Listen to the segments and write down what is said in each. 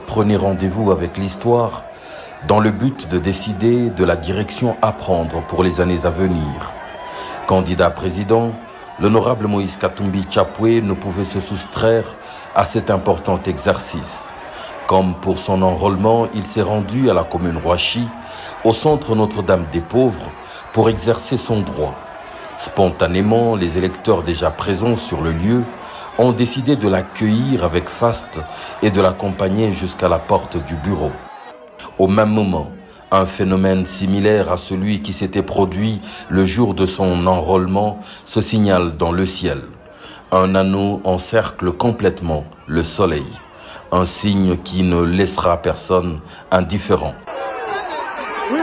Prenez rendez-vous avec l'histoire dans le but de décider de la direction à prendre pour les années à venir. Candidat président, l'honorable Moïse Katumbi Tchapoué ne pouvait se soustraire à cet important exercice. Comme pour son enrôlement, il s'est rendu à la commune Roachi, au centre Notre-Dame des Pauvres, pour exercer son droit. Spontanément, les électeurs déjà présents sur le lieu ont décidé de l'accueillir avec faste et de l'accompagner jusqu'à la porte du bureau. Au même moment, un phénomène similaire à celui qui s'était produit le jour de son enrôlement se signale dans le ciel. Un anneau encercle complètement le soleil, un signe qui ne laissera personne indifférent. Oui.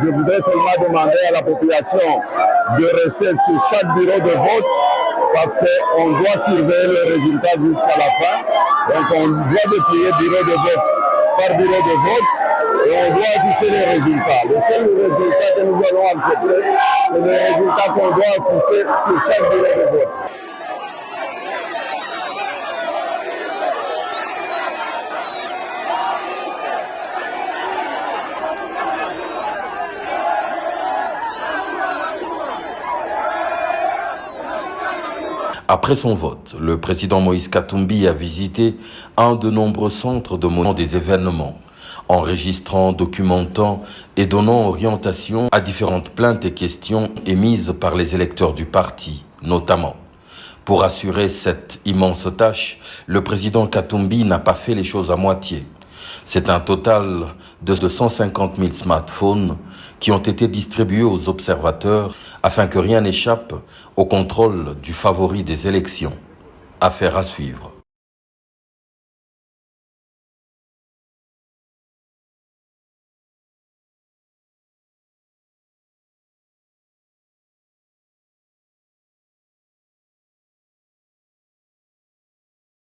Je voudrais seulement demander à la population de rester sur chaque bureau de vote parce qu'on doit surveiller le résultat jusqu'à la fin. Donc on doit déplier bureau de vote par bureau de vote et on doit afficher les résultats. Le seul résultat que nous allons accepter, c'est le résultat qu'on doit afficher sur chaque bureau de vote. Après son vote, le président Moïse Katumbi a visité un de nombreux centres de monnaie des événements, enregistrant, documentant et donnant orientation à différentes plaintes et questions émises par les électeurs du parti, notamment. Pour assurer cette immense tâche, le président Katumbi n'a pas fait les choses à moitié. C'est un total de 150 000 smartphones qui ont été distribués aux observateurs afin que rien n'échappe au contrôle du favori des élections. Affaire à suivre.